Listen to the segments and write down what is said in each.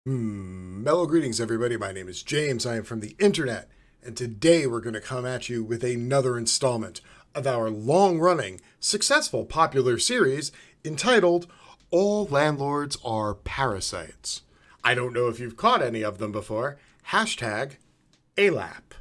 Mellow greetings, everybody. My name is James. I am from the internet, and today we're going to come at you with another installment of our long-running, successful, popular series entitled All Landlords Are Parasites. I don't know if you've caught any of them before. Hashtag ALAP.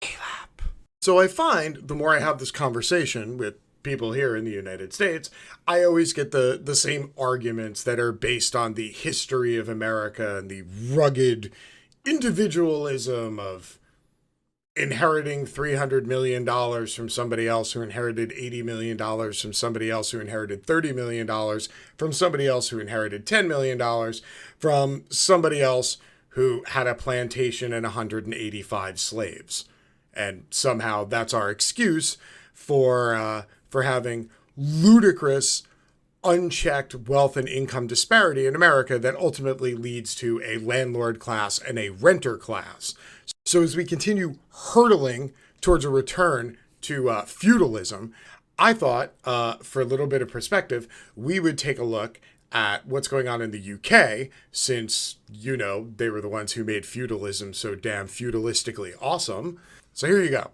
ALAP. So I find the more I have this conversation with people here in the United States, I always get the same arguments that are based on the history of America and the rugged individualism of inheriting $300 million from somebody else who inherited $80 million from somebody else who inherited $30 million from somebody else who inherited $10 million from somebody else who had a plantation and 185 slaves. And somehow that's our excuse for having ludicrous, unchecked wealth and income disparity in America that ultimately leads to a landlord class and a renter class. So as we continue hurtling towards a return to feudalism, I thought, for a little bit of perspective, we would take a look at what's going on in the UK, since, you know, they were the ones who made feudalism so damn feudalistically awesome. So here you go.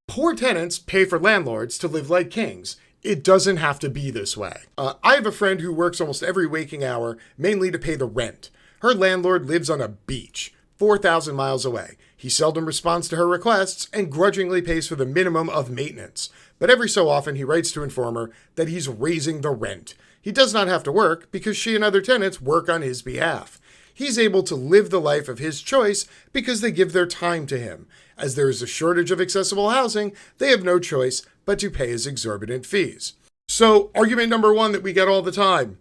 Poor tenants pay for landlords to live like kings. It doesn't have to be this way. I have a friend who works almost every waking hour, mainly to pay the rent. Her landlord lives on a beach, 4,000 miles away. He seldom responds to her requests and grudgingly pays for the minimum of maintenance. But every so often he writes to inform her that he's raising the rent. He does not have to work because she and other tenants work on his behalf. He's able to live the life of his choice because they give their time to him. As there is a shortage of accessible housing, they have no choice but to pay his exorbitant fees. So, argument number one that we get all the time.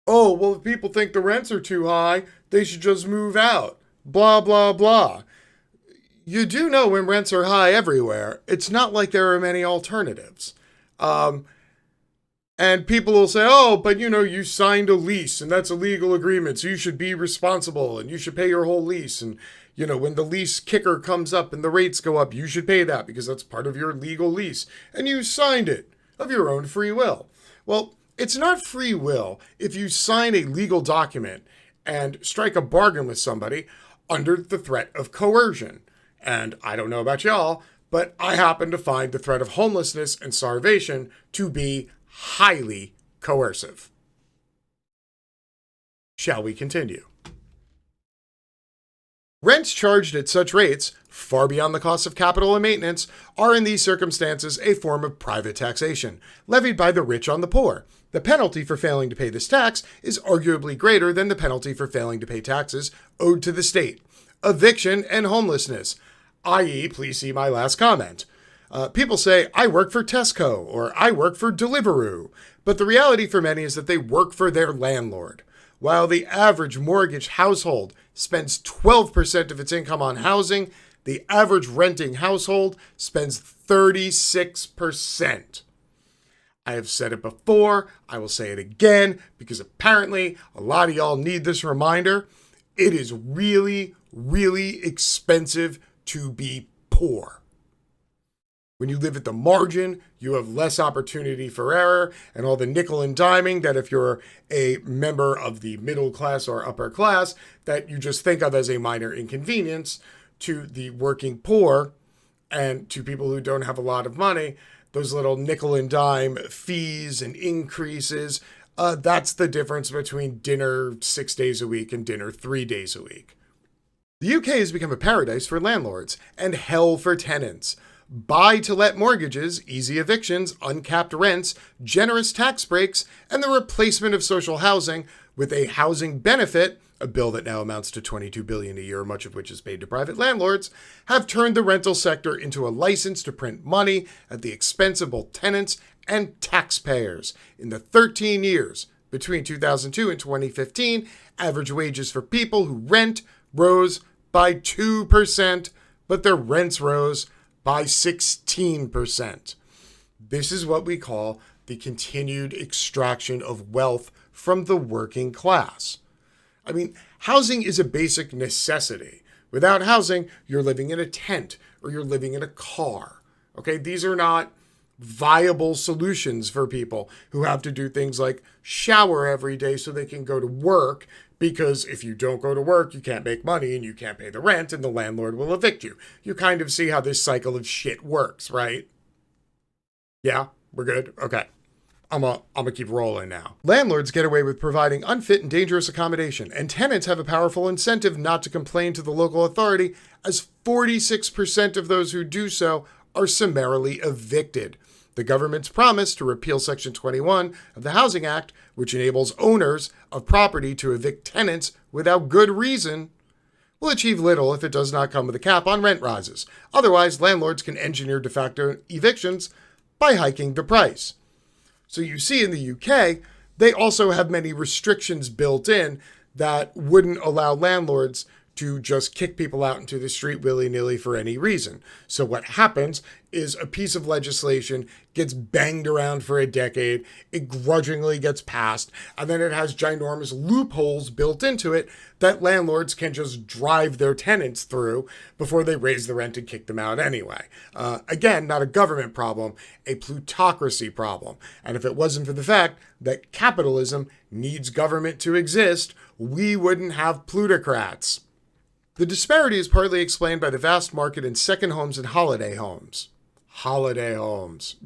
Oh, well, if people think the rents are too high, they should just move out. Blah, blah, blah. You do know when rents are high everywhere, it's not like there are many alternatives. And people will say, oh, but you know, you signed a lease and that's a legal agreement, so you should be responsible and you should pay your whole lease. And, you know, when the lease kicker comes up and the rates go up, you should pay that because that's part of your legal lease. And you signed it of your own free will. Well, it's not free will if you sign a legal document and strike a bargain with somebody under the threat of coercion. And I don't know about y'all, but I happen to find the threat of homelessness and starvation to be highly coercive. Shall we continue? Rents charged at such rates, far beyond the cost of capital and maintenance, are in these circumstances a form of private taxation, levied by the rich on the poor. The penalty for failing to pay this tax is arguably greater than the penalty for failing to pay taxes owed to the state. Eviction and homelessness, i.e., please see my last comment. People say, I work for Tesco or I work for Deliveroo, but the reality for many is that they work for their landlord. While the average mortgage household spends 12% of its income on housing, the average renting household spends 36%. I have said it before, I will say it again, because apparently a lot of y'all need this reminder. It is really, really expensive to be poor. When you live at the margin, you have less opportunity for error and all the nickel and diming that if you're a member of the middle class or upper class, that you just think of as a minor inconvenience. To the working poor and to people who don't have a lot of money, those little nickel and dime fees and increases, that's the difference between dinner 6 days a week and dinner 3 days a week. The UK has become a paradise for landlords and hell for tenants. Buy-to-let mortgages, easy evictions, uncapped rents, generous tax breaks, and the replacement of social housing with a housing benefit, a bill that now amounts to $22 billion a year, much of which is paid to private landlords, have turned the rental sector into a license to print money at the expense of both tenants and taxpayers. In the 13 years between 2002 and 2015, average wages for people who rent rose by 2%, but their rents rose by 16%. This is what we call the continued extraction of wealth from the working class. I mean, housing is a basic necessity. Without housing, you're living in a tent or you're living in a car. Okay, these are not viable solutions for people who have to do things like shower every day so they can go to work, because if you don't go to work, you can't make money and you can't pay the rent and the landlord will evict you. You kind of see how this cycle of shit works, right? Yeah, we're good? Okay. I'm gonna keep rolling now. Landlords get away with providing unfit and dangerous accommodation, and tenants have a powerful incentive not to complain to the local authority, as 46% of those who do so are summarily evicted. The government's promise to repeal Section 21 of the Housing Act, which enables owners of property to evict tenants without good reason, will achieve little if it does not come with a cap on rent rises. Otherwise, landlords can engineer de facto evictions by hiking the price. So you see in the UK, they also have many restrictions built in that wouldn't allow landlords to just kick people out into the street willy-nilly for any reason. So what happens is a piece of legislation gets banged around for a decade, it grudgingly gets passed, and then it has ginormous loopholes built into it that landlords can just drive their tenants through before they raise the rent and kick them out anyway. Again, not a government problem, a plutocracy problem. And if it wasn't for the fact that capitalism needs government to exist, we wouldn't have plutocrats. The disparity is partly explained by the vast market in second homes and holiday homes. Holiday homes.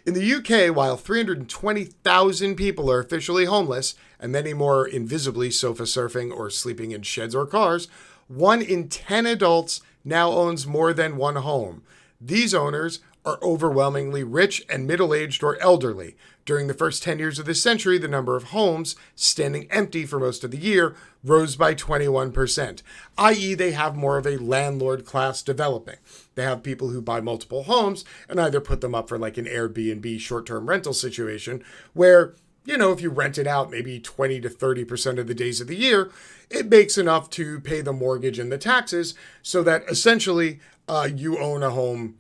In the UK, while 320,000 people are officially homeless, and many more invisibly sofa surfing or sleeping in sheds or cars, 1 in 10 adults now owns more than one home. These owners are overwhelmingly rich and middle-aged or elderly. During the first 10 years of this century, the number of homes standing empty for most of the year rose by 21%, i.e. they have more of a landlord class developing. They have people who buy multiple homes and either put them up for like an Airbnb short-term rental situation where, you know, if you rent it out maybe 20 to 30% of the days of the year, it makes enough to pay the mortgage and the taxes so that essentially you own a home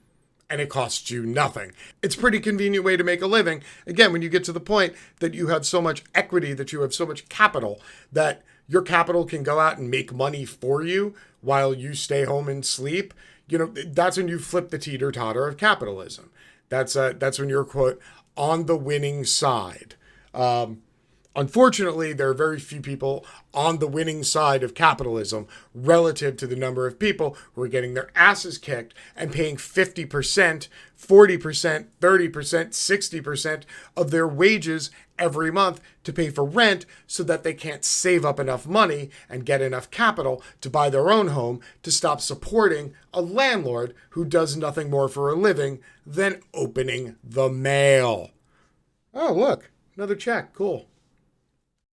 and it costs you nothing. It's a pretty convenient way to make a living. Again, when you get to the point that you have so much equity, that you have so much capital, that your capital can go out and make money for you while you stay home and sleep, you know, that's when you flip the teeter-totter of capitalism. That's when you're, quote, on the winning side. Unfortunately, there are very few people on the winning side of capitalism relative to the number of people who are getting their asses kicked and paying 50%, 40%, 30%, 60% of their wages every month to pay for rent so that they can't save up enough money and get enough capital to buy their own home to stop supporting a landlord who does nothing more for a living than opening the mail. Oh, look, another check. Cool.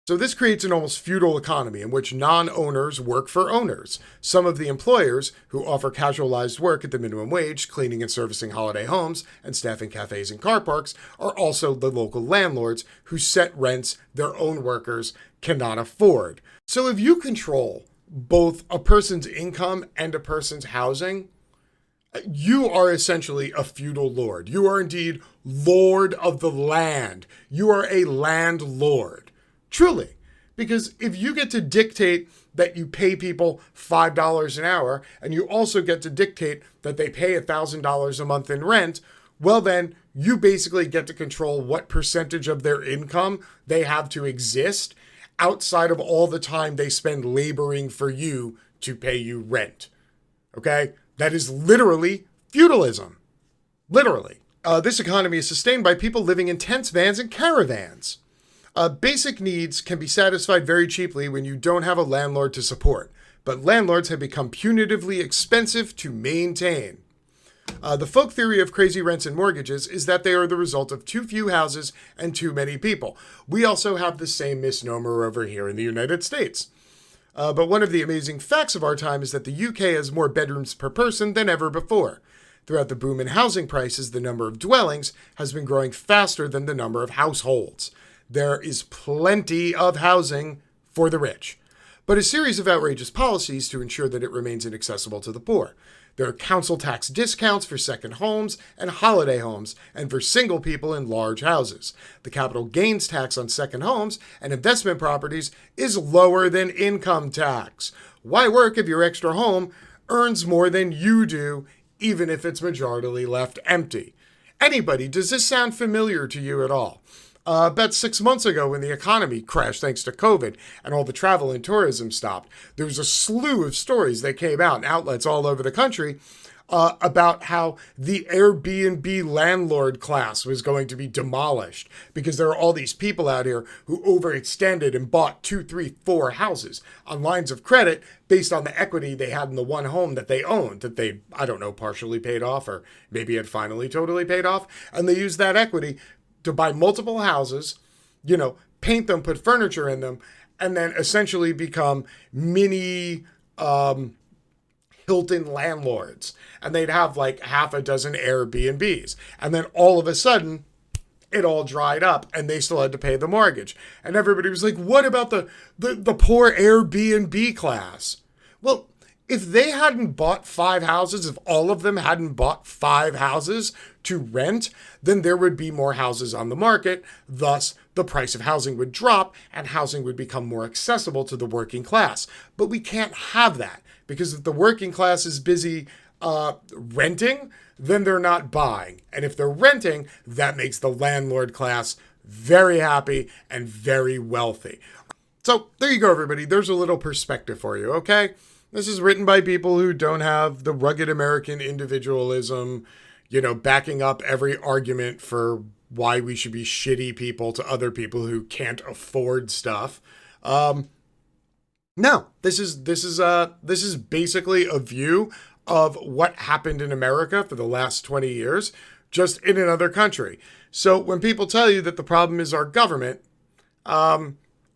So this creates an almost feudal economy in which non-owners work for owners. Some of the employers who offer casualized work at the minimum wage, cleaning and servicing holiday homes, and staffing cafes and car parks, are also the local landlords who set rents their own workers cannot afford. So if you control both a person's income and a person's housing, you are essentially a feudal lord. You are indeed lord of the land. You are a landlord. Truly, because if you get to dictate that you pay people $5 an hour and you also get to dictate that they pay $1,000 a month in rent, well then you basically get to control what percentage of their income they have to exist outside of all the time they spend laboring for you to pay you rent. Okay? That is literally feudalism. Literally. This economy is sustained by people living in tents, vans, and caravans. Basic needs can be satisfied very cheaply when you don't have a landlord to support, but landlords have become punitively expensive to maintain. The folk theory of crazy rents and mortgages is that they are the result of too few houses and too many people. We also have the same misnomer over here in the United States. But one of the amazing facts of our time is that the UK has more bedrooms per person than ever before. Throughout the boom in housing prices, the number of dwellings has been growing faster than the number of households. There is plenty of housing for the rich, but a series of outrageous policies to ensure that it remains inaccessible to the poor. There are council tax discounts for second homes and holiday homes, and for single people in large houses. The capital gains tax on second homes and investment properties is lower than income tax. Why work if your extra home earns more than you do, even if it's majority left empty? Anybody, does this sound familiar to you at all? About 6 months ago, when the economy crashed thanks to COVID and all the travel and tourism stopped, there was a slew of stories that came out in outlets all over the country about how the Airbnb landlord class was going to be demolished because there are all these people out here who overextended and bought 2, 3, 4 houses on lines of credit based on the equity they had in the one home that they owned, that they, I don't know, partially paid off or maybe had finally totally paid off. And they used that equity to buy multiple houses, paint them, put furniture in them, and then essentially become mini Hilton landlords. And they'd have like half a dozen Airbnbs. And then all of a sudden, it all dried up and they still had to pay the mortgage. And everybody was like, what about the poor Airbnb class? Well, if they hadn't bought 5 houses, if all of them hadn't bought 5 houses to rent, then there would be more houses on the market. Thus, the price of housing would drop and housing would become more accessible to the working class. But we can't have that because if the working class is busy renting, then they're not buying. And if they're renting, that makes the landlord class very happy and very wealthy. So there you go, everybody. There's a little perspective for you, okay? This is written by people who don't have the rugged American individualism, backing up every argument for why we should be shitty people to other people who can't afford stuff. No, this is basically a view of what happened in America for the last 20 years, just in another country. So when people tell you that the problem is our government,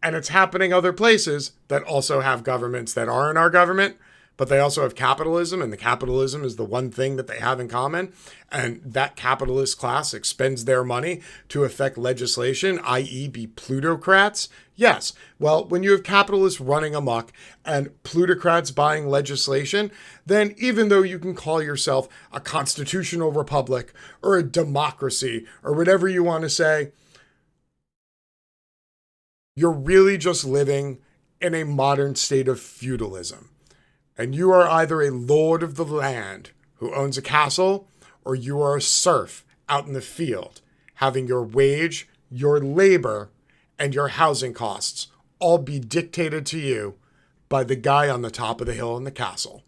and it's happening other places that also have governments that aren't our government, but they also have capitalism, and the capitalism is the one thing that they have in common. And that capitalist class expends their money to affect legislation, i.e. be plutocrats. Yes, well, when you have capitalists running amok and plutocrats buying legislation, then even though you can call yourself a constitutional republic or a democracy or whatever you want to say, you're really just living in a modern state of feudalism. And you are either a lord of the land who owns a castle, or you are a serf out in the field, having your wage, your labor, and your housing costs all be dictated to you by the guy on the top of the hill in the castle.